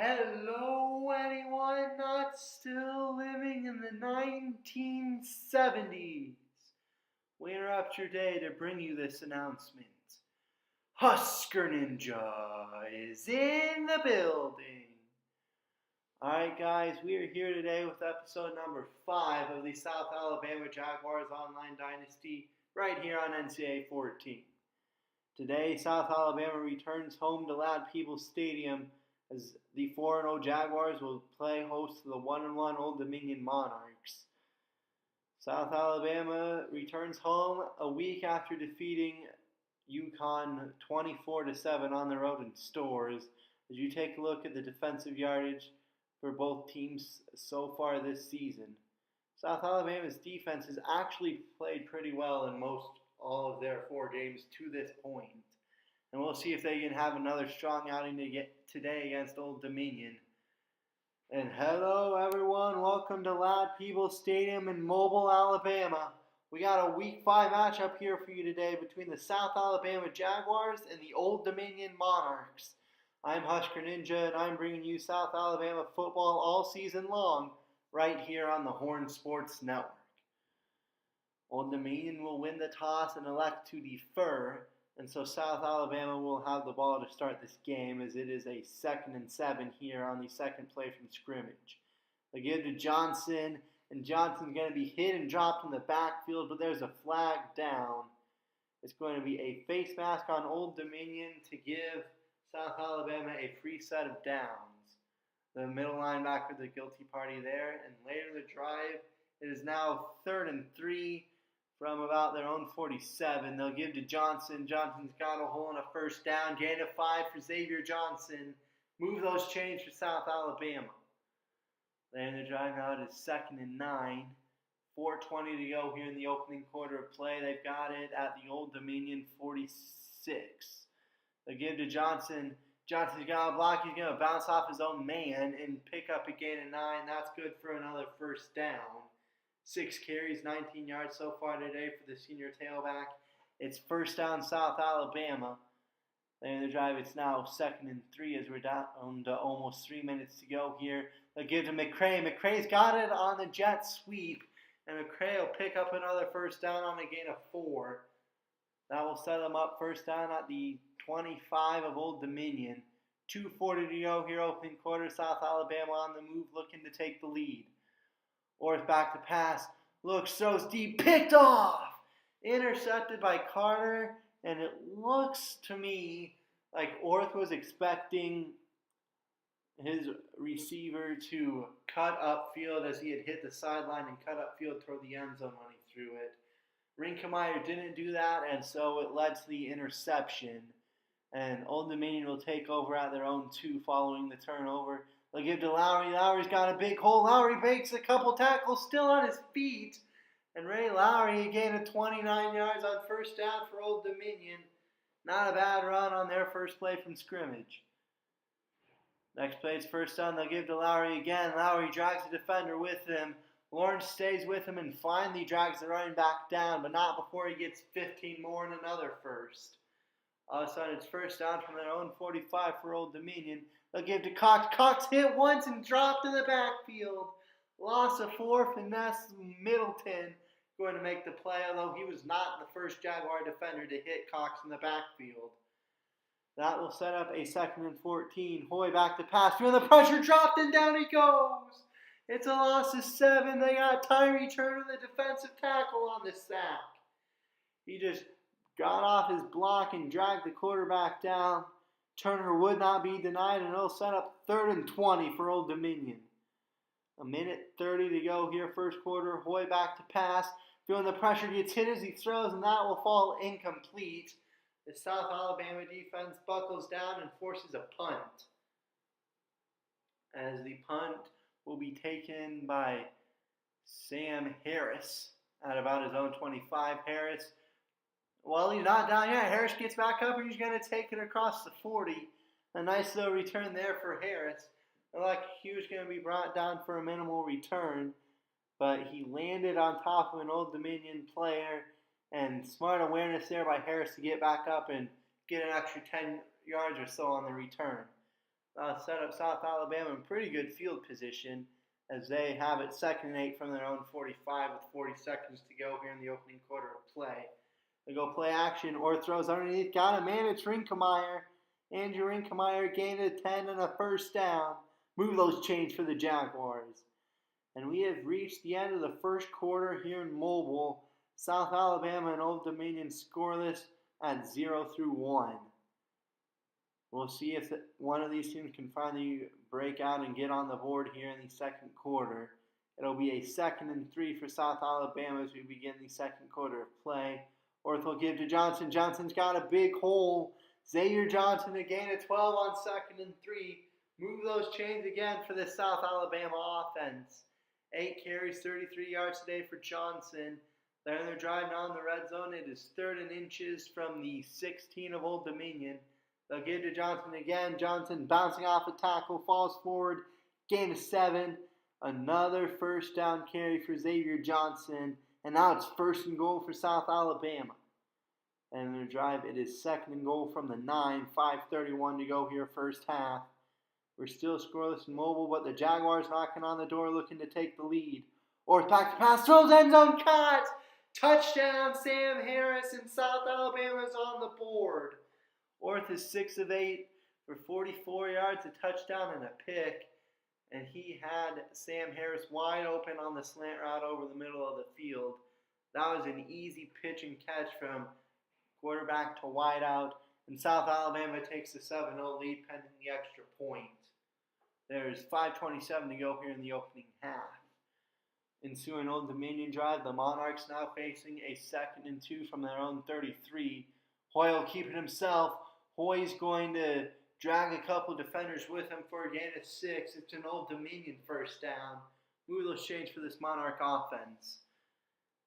Hello, anyone not still living in the 1970s. We interrupt your day to bring you this announcement. Husker Ninja is in the building. Alright guys, we are here today with episode number 5 of the South Alabama Jaguars Online Dynasty right here on NCAA 14. Today, South Alabama returns home to Lad Peoples Stadium as the 4-0 Jaguars will play host to the 1-1 Old Dominion Monarchs. South Alabama returns home a week after defeating UConn 24-7 on the road in Stores. As you take a look at the defensive yardage for both teams so far this season, South Alabama's defense has actually played pretty well in all of their 4 games to this point. And we'll see if they can have another strong outing today against Old Dominion. And hello everyone, welcome to Lad Peoples Stadium in Mobile, Alabama. We got a Week 5 matchup here for you today between the South Alabama Jaguars and the Old Dominion Monarchs. I'm Husker Ninja and I'm bringing you South Alabama football all season long right here on the Horn Sports Network. Old Dominion will win the toss and elect to defer, and so South Alabama will have the ball to start this game as it is a 2nd and 7 here on the second play from scrimmage. They give to Johnson, and Johnson's going to be hit and dropped in the backfield, but there's a flag down. It's going to be a face mask on Old Dominion to give South Alabama a free set of downs. The middle linebacker, the guilty party there, and later in the drive, it is now 3rd and 3 from about their own 47. They'll give to Johnson. Johnson's got a hole in a first down. Gain of 5 for Xavier Johnson. Move those chains for South Alabama. Then the drive out is 2nd and 9. 4:20 to go here in the opening quarter of play. They've got it at the Old Dominion 46. They give to Johnson. Johnson's got a block. He's going to bounce off his own man and pick up a gain of 9. That's good for another first down. 6 carries, 19 yards so far today for the senior tailback. It's first down South Alabama. Later in the drive, it's now 2nd and 3 as we're down to almost 3 minutes to go here. They'll give to McCray. McCray's got it on the jet sweep, and McCray will pick up another first down on a gain of 4. That will set them up first down at the 25 of Old Dominion. 2:40 to go here, opening quarter. South Alabama on the move, looking to take the lead. Orth back to pass. Looks, throws deep, picked off. Intercepted by Carter, and it looks to me like Orth was expecting his receiver to cut upfield as he had hit the sideline and cut upfield toward the end zone when he threw it. Rinkemeyer didn't do that, and so it led to the interception. And Old Dominion will take over at their own 2 following the turnover. They'll give to Lowry. Lowry's got a big hole. Lowry makes a couple tackles, still on his feet. And Ray Lowry gained a 29 yards on first down for Old Dominion. Not a bad run on their first play from scrimmage. Next play is first down. They'll give to Lowry again. Lowry drags the defender with him. Lawrence stays with him and finally drags the running back down, but not before he gets 15 more and another first. All of a sudden, it's first down from their own 45 for Old Dominion. They'll give to Cox. Cox hit once and dropped in the backfield. Loss of 4. Finesse Middleton going to make the play, although he was not the first Jaguar defender to hit Cox in the backfield. That will set up a 2nd and 14. Hoy back to pass. Feeling the pressure, dropped, and down he goes. It's a loss of 7. They got Tyree Turner, the defensive tackle, on the sack. He just got off his block and dragged the quarterback down. Turner would not be denied, and it'll set up 3rd and 20 for Old Dominion. 1:30 to go here, first quarter. Hoy back to pass. Feeling the pressure, gets hit as he throws, and that will fall incomplete. The South Alabama defense buckles down and forces a punt. As the punt will be taken by Sam Harris at about his own 25. Harris, well, he's not down yet. Harris gets back up and he's going to take it across the 40. A nice little return there for Harris. Like he was going to be brought down for a minimal return, but he landed on top of an Old Dominion player, and smart awareness there by Harris to get back up and get an extra 10 yards or so on the return. Set up South Alabama in pretty good field position as they have it 2nd and 8 from their own 45 with 40 seconds to go here in the opening quarter of play. They go play action. Orth throws underneath. Got a man. It's Rinkemeyer. Andrew Rinkemeyer gained a 10 and a first down. Move those chains for the Jaguars. And we have reached the end of the first quarter here in Mobile. South Alabama and Old Dominion scoreless at 0-1. We'll see if one of these teams can finally break out and get on the board here in the second quarter. It'll be a 2nd and 3 for South Alabama as we begin the second quarter of play. Orth will give to Johnson. Johnson's got a big hole. Xavier Johnson to gain a 12 on 2nd and 3. Move those chains again for the South Alabama offense. 8 carries, 33 yards today for Johnson. They're driving on the red zone. It is 3rd and inches from the 16 of Old Dominion. They'll give to Johnson again. Johnson bouncing off a tackle, falls forward, gain of 7. Another first down carry for Xavier Johnson. And now it's 1st and goal for South Alabama. And their drive, it is 2nd and goal from the 9. 5:31 to go here, first half. We're still scoreless and Mobile, but the Jaguars knocking on the door looking to take the lead. Orth back to pass, throws, end zone, caught! Touchdown, Sam Harris, and South Alabama's on the board. Orth is 6 of 8 for 44 yards, a touchdown and a pick. And he had Sam Harris wide open on the slant route over the middle of the field. That was an easy pitch and catch from quarterback to wide out. And South Alabama takes the 7-0 lead pending the extra point. There's 5:27 to go here in the opening half. Ensuing Old Dominion drive, the Monarchs now facing a 2nd and 2 from their own 33. Hoy will keep it himself. Hoy's going to drag a couple defenders with him for a gain of 6. It's an Old Dominion first down. Move those chains for this Monarch offense.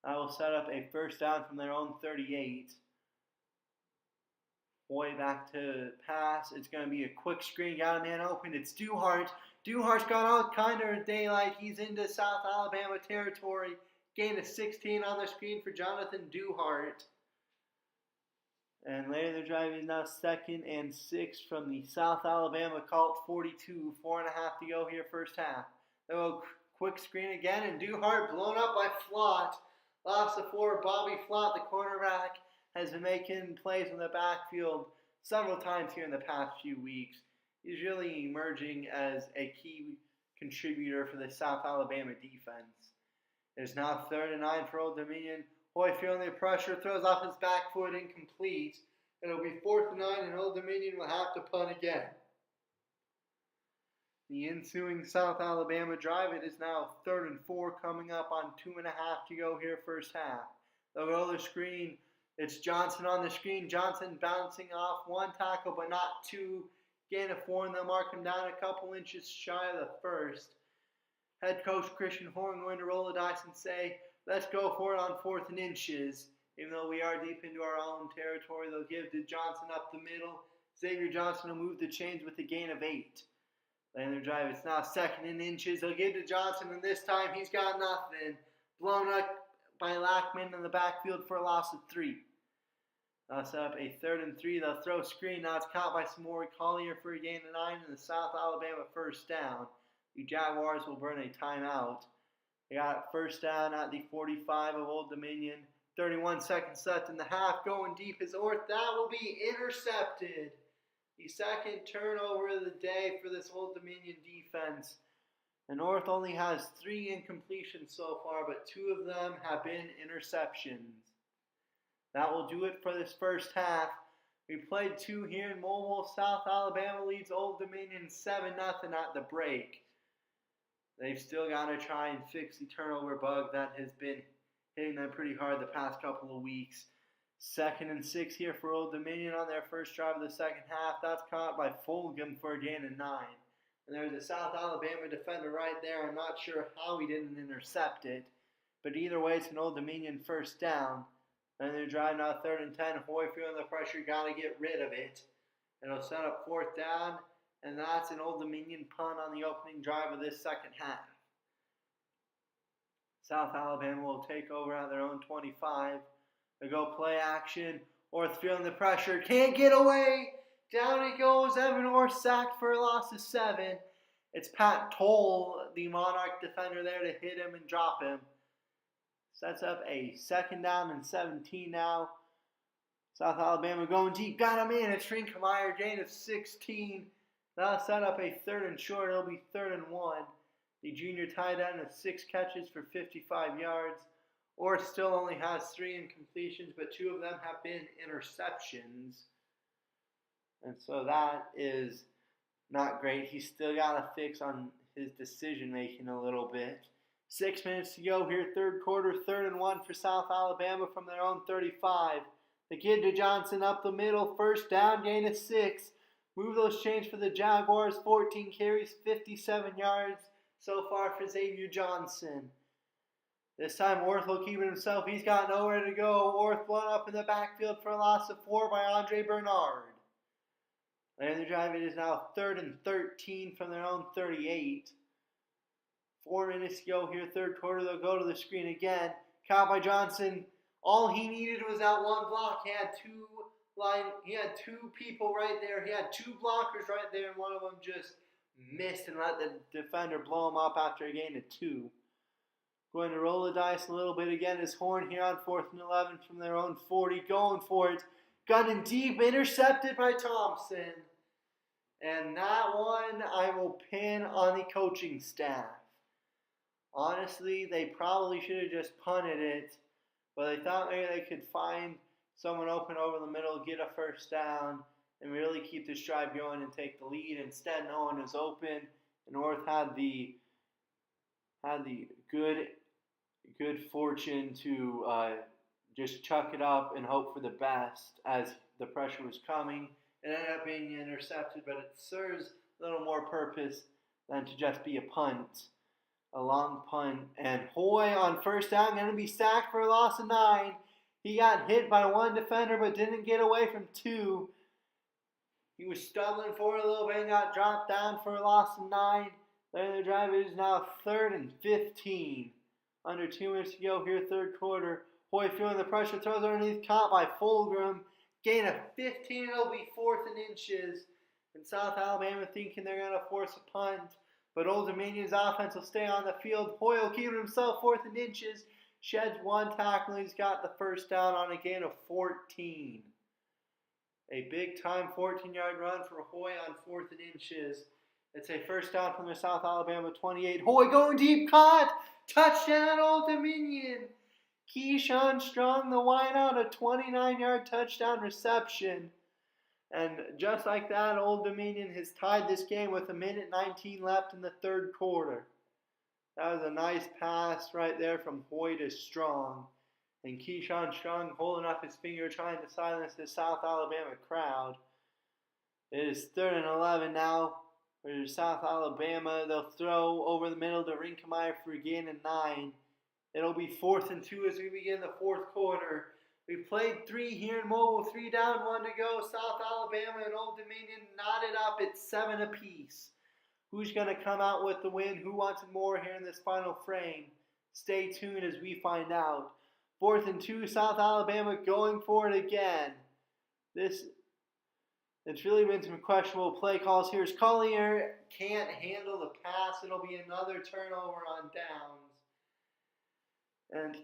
I will set up a first down from their own 38. Hoy back to pass. It's going to be a quick screen. Got a man open. It's Duhart. Duhart's got all kind of daylight. He's into South Alabama territory. Gain of 16 on the screen for Jonathan Duhart. And later the drive is now 2nd and 6 from the South Alabama Colt 42. 4.5 to go here, first half. They'll go quick screen again, and Duhart blown up by Flott. Lost the 4. Bobby Flott, the cornerback, has been making plays in the backfield several times here in the past few weeks. He's really emerging as a key contributor for the South Alabama defense. It's now 3rd and 9 for Old Dominion. Hoy feeling the pressure, throws off his back foot, incomplete. It'll be 4th and 9, and Old Dominion will have to punt again. The ensuing South Alabama drive, it is now 3rd and 4, coming up on 2.5 to go here, first half. They'll go to the screen. It's Johnson on the screen. Johnson bouncing off 1 tackle, but not 2. Gain of 4, and they'll mark him down a couple inches shy of the first. Head coach Christian Horn going to roll the dice and say, let's go for it on 4th and inches. Even though we are deep into our own territory, they'll give to Johnson up the middle. Xavier Johnson will move the chains with a gain of 8. Then their drive, it's now 2nd and inches. They'll give to Johnson, and this time he's got nothing. Blown up by Lackman in the backfield for a loss of 3. They'll set up a 3rd and 3. They'll throw screen. Now it's caught by Samori Collier for a gain of 9 and the South Alabama first down. The Jaguars will burn a timeout. They got first down at the 45 of Old Dominion. 31 seconds left in the half. Going deep is Orth. That will be intercepted. The 2nd turnover of the day for this Old Dominion defense. And Orth only has 3 incompletions so far, but 2 of them have been interceptions. That will do it for this first half. We played 2 here in Mobile. South Alabama leads Old Dominion 7-0 at the break. They've still got to try and fix the turnover bug that has been hitting them pretty hard the past couple of weeks. 2nd and 6 here for Old Dominion on their first drive of the second half. That's caught by Fulgham for a gain of 9. And there's a South Alabama defender right there. I'm not sure how he didn't intercept it. But either way, it's an Old Dominion first down. And they're driving now 3rd and 10. Hoy feeling the pressure, got to get rid of it. It'll set up 4th down. And that's an Old Dominion punt on the opening drive of this second half. South Alabama will take over at their own 25. They go play action. Orth feeling the pressure. Can't get away. Down he goes. Evan Orr sacked for a loss of 7. It's Pat Toll, the Monarch defender, there to hit him and drop him. Sets up a 2nd down and 17 now. South Alabama going deep. Got him in. It's Rinkemeyer, gain of 16. That'll set up a 3rd and short. It'll be 3rd and 1. The junior tight end has 6 catches for 55 yards. Orr still only has 3 incompletions, but 2 of them have been interceptions. And so that is not great. He's still got to fix on his decision making a little bit. 6 minutes to go here, 3rd quarter, 3rd and 1 for South Alabama from their own 35. The kid to Johnson up the middle, 1st down, gain of 6. Move those chains for the Jaguars, 14 carries, 57 yards so far for Xavier Johnson. This time Orth will keep it himself. He's got nowhere to go. Orth one up in the backfield for a loss of 4 by Andre Bernard. And the drive, it is now 3rd and 13 from their own 38. 4 minutes to go here, 3rd quarter. They'll go to the screen again. Caught by Johnson. All he needed was that one block. He had 2 people right there. He had 2 blockers right there, and one of them just missed and let the defender blow him up after a gain of 2. Going to roll the dice a little bit again is Horn here on 4th and 11 from their own 40. Going for it. Gunning deep, intercepted by Thompson. And that one I will pin on the coaching staff. Honestly, they probably should have just punted it, but they thought maybe they could find someone open over the middle, get a 1st down, and really keep this drive going and take the lead. Instead, no one was open, and North had the good fortune to just chuck it up and hope for the best as the pressure was coming. It ended up being intercepted, but it serves a little more purpose than to just be a punt. A long punt. And Hoy on 1st down, going to be sacked for a loss of 9. He got hit by 1 defender, but didn't get away from 2. He was stumbling for a little bit and got dropped down for a loss of 9. Then the drive is now 3rd and 15. Under 2 minutes to go here, 3rd quarter. Hoy feeling the pressure, throws underneath, caught by Fulgram. Gain of 15, it'll be 4th and inches. And South Alabama thinking they're going to force a punt. But Old Dominion's offense will stay on the field. Hoyle keeping himself 4th and inches. Sheds 1 tackle. He's got the 1st down on a gain of 14. A big-time 14-yard run for Hoy on 4th and inches. It's a 1st down from the South Alabama 28. Hoy going deep, caught. Touchdown, Old Dominion. Keyshawn Strong, the wideout, a 29-yard touchdown reception. And just like that, Old Dominion has tied this game with 1:19 left in the 3rd quarter. That was a nice pass right there from Hoy to Strong. And Keyshawn Strong holding up his finger trying to silence the South Alabama crowd. It is 3rd and 11 now for South Alabama. They'll throw over the middle to Rinkemeyer for a gain of 9. It'll be 4th and 2 as we begin the 4th quarter. We played 3 here in Mobile, 3 down, 1 to go. South Alabama and Old Dominion knotted up at 7 apiece. Who's going to come out with the win? Who wants more here in this final frame? Stay tuned as we find out. 4th and 2, South Alabama going for it again. It's really been some questionable play calls here. As Collier can't handle the pass, it'll be another turnover on downs. And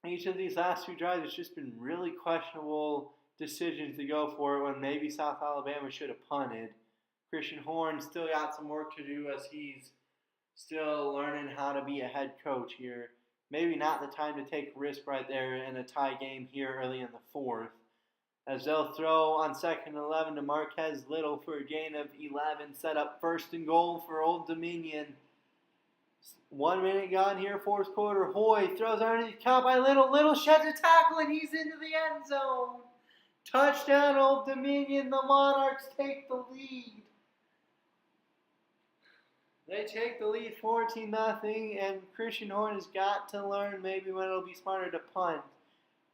each of these last 2 drives, it's just been really questionable decisions to go for it when maybe South Alabama should have punted. Christian Horn still got some work to do as he's still learning how to be a head coach here. Maybe not the time to take a risk right there in a tie game here early in the 4th. As they'll throw on 2nd and 11 to Marquez Little for a gain of 11. Set up 1st and goal for Old Dominion. 1 minute gone here, 4th quarter. Hoy throws underneath, caught by Little. Little sheds a tackle and he's into the end zone. Touchdown, Old Dominion. The Monarchs take the lead. They take the lead 14-0, and Christian Horn has got to learn maybe when it'll be smarter to punt.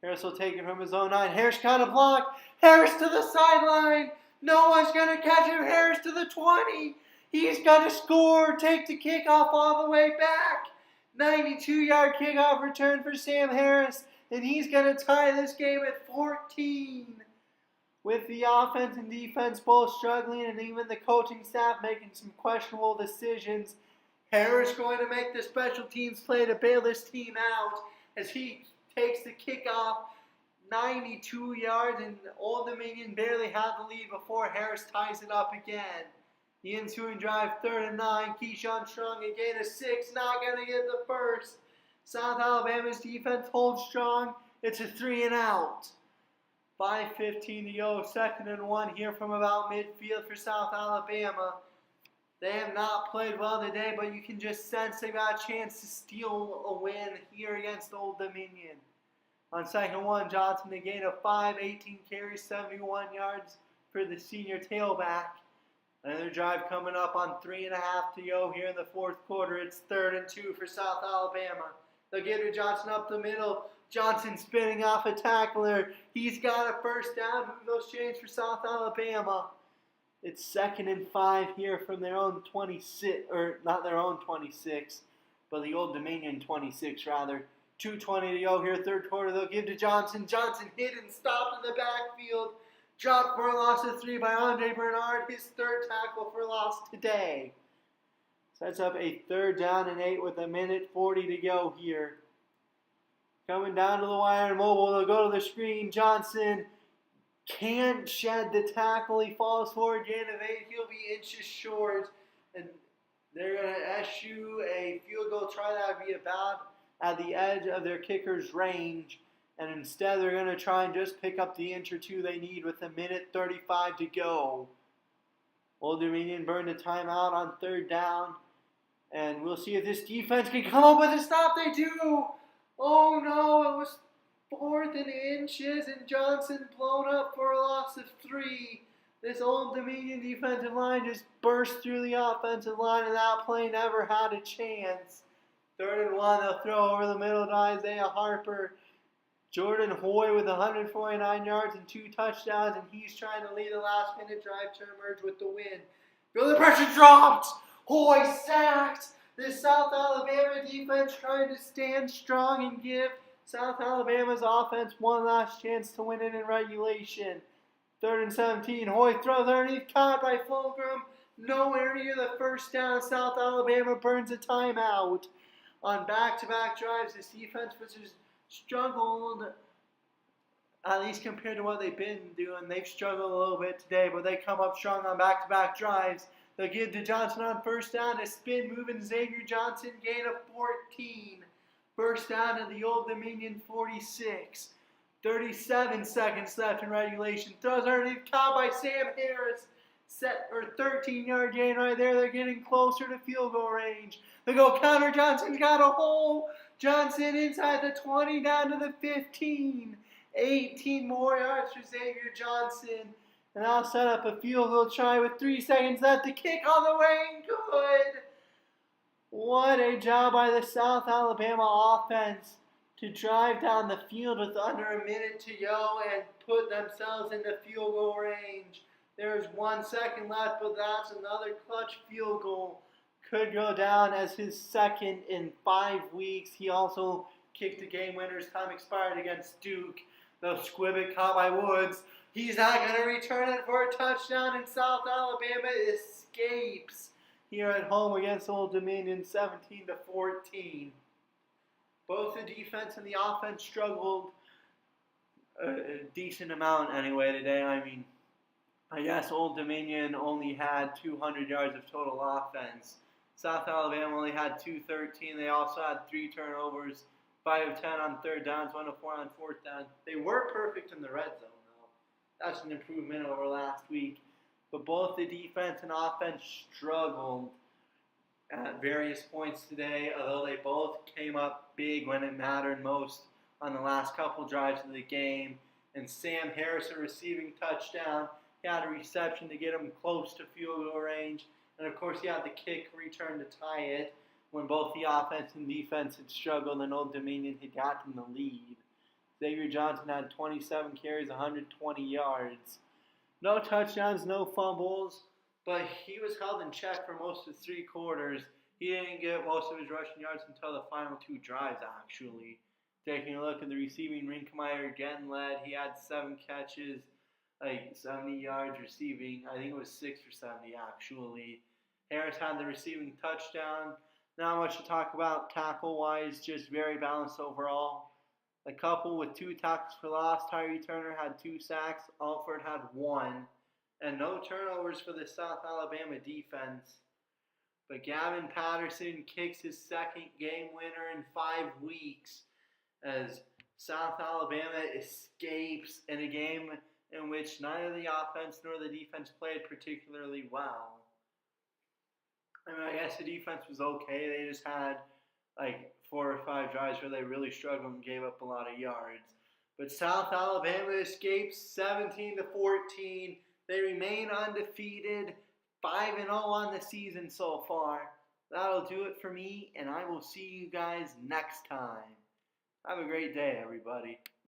Harris will take it from his own 9. Harris got a block. Harris to the sideline. No one's going to catch him. Harris to the 20. He's going to score. Take the kickoff all the way back. 92-yard kickoff return for Sam Harris, and he's going to tie this game at 14. With the offense and defense both struggling and even the coaching staff making some questionable decisions, Harris going to make the special teams play to bail this team out as he takes the kickoff 92 yards, and Old Dominion barely had the lead before Harris ties it up again. The ensuing drive, 3rd and 9. Keyshawn Strong, a gain of 6, not going to get the first. South Alabama's defense holds strong. It's a 3 and out. 5:15 to go, 2nd and 1 here from about midfield for South Alabama. They have not played well today, but you can just sense they got a chance to steal a win here against Old Dominion. On 2nd and 1, Johnson, a gain of 5, 18 carries, 71 yards for the senior tailback. Another drive coming up on 3.5 to go here in the 4th quarter. It's 3rd and 2 for South Alabama. They'll get to Johnson up the middle. Johnson spinning off a tackler. He's got a first down. Move those chains for South Alabama. It's 2nd and 5 here from their own 26, or not their own 26, but the Old Dominion 26 rather. 2:20 to go here, 3rd quarter. They'll give to Johnson. Johnson hit and stopped in the backfield. Dropped for a loss of 3 by Andre Bernard. His 3rd tackle for loss today. Sets up a 3rd down and 8 with 1:40 to go here. Coming down to the wire and mobile. They'll go to the screen. Johnson can't shed the tackle. He falls forward, gain of 8. He'll be inches short. And they're going to issue a field goal try that would be about at the edge of their kicker's range. And instead they're going to try and just pick up the inch or two they need with 1:35 to go. Old Dominion burned a timeout on 3rd down. And we'll see if this defense can come up with a stop. They do! Oh no, it was 4th and inches and Johnson blown up for a loss of 3. This Old Dominion defensive line just burst through the offensive line and that play never had a chance. 3rd and 1, they'll throw over the middle to Isaiah Harper. Jordan Hoy with 149 yards and 2 touchdowns, and he's trying to lead a last-minute drive to emerge with the win. Field pressure dropped! Hoy sacked! The South Alabama defense trying to stand strong and give South Alabama's offense one last chance to win it in regulation. 3rd and 17. Hoy throws underneath, caught by Fulgham. Nowhere near the first down. South Alabama burns a timeout. On back-to-back drives, this defense was just struggled, at least compared to what they've been doing. They've struggled a little bit today, but they come up strong on back-to-back drives. They'll give to Johnson on 1st down, a spin moving Xavier Johnson, gain of 14. 1st down at the Old Dominion 46. 37 seconds left in regulation. Throws underneath, caught by Sam Harris. 13-yard gain right there. They're getting closer to field goal range. They go counter. Johnson's got a hole. Johnson inside the 20 down to the 15. 18 more yards for Xavier Johnson. And I'll set up a field goal try with 3 seconds left. The kick on the way and good. What a job by the South Alabama offense to drive down the field with under a minute to go and put themselves into field goal range. There's 1 second left, but that's another clutch field goal. Could go down as his 2nd in 5 weeks. He also kicked the game winner as time expired against Duke. Though Squibbit caught by Woods. He's not going to return it for a touchdown, and South Alabama escapes here at home against Old Dominion 17-14. Both the defense and the offense struggled a decent amount anyway today. I guess Old Dominion only had 200 yards of total offense. South Alabama only had 213. They also had 3 turnovers, 5 of 10 on 3rd downs, 1 of 4 on 4th down. They were perfect in the red zone, though. That's an improvement over last week. But both the defense and offense struggled at various points today, although they both came up big when it mattered most on the last couple drives of the game. And Sam Harris, a receiving touchdown. He had a reception to get him close to field goal range. And, of course, he had the kick return to tie it when both the offense and defense had struggled and Old Dominion had gotten the lead. Xavier Johnson had 27 carries, 120 yards. No touchdowns, no fumbles, but he was held in check for most of 3 quarters. He didn't get most of his rushing yards until the final 2 drives, actually. Taking a look at the receiving, Rinkemeyer again led. He had 7 catches, like 70 yards receiving. I think it was 6 for 70 actually. Harris had the receiving touchdown. Not much to talk about tackle-wise, just very balanced overall. A couple with 2 tackles for loss. Tyree Turner had 2 sacks. Alford had 1. And no turnovers for the South Alabama defense. But Gavin Patterson kicks his second game winner in 5 weeks as South Alabama escapes in a game in which neither the offense nor the defense played particularly well. I mean, I guess the defense was okay. They just had like 4 or 5 drives where they really struggled and gave up a lot of yards. But South Alabama escapes 17-14. They remain undefeated, 5-0 on the season so far. That'll do it for me, and I will see you guys next time. Have a great day, everybody.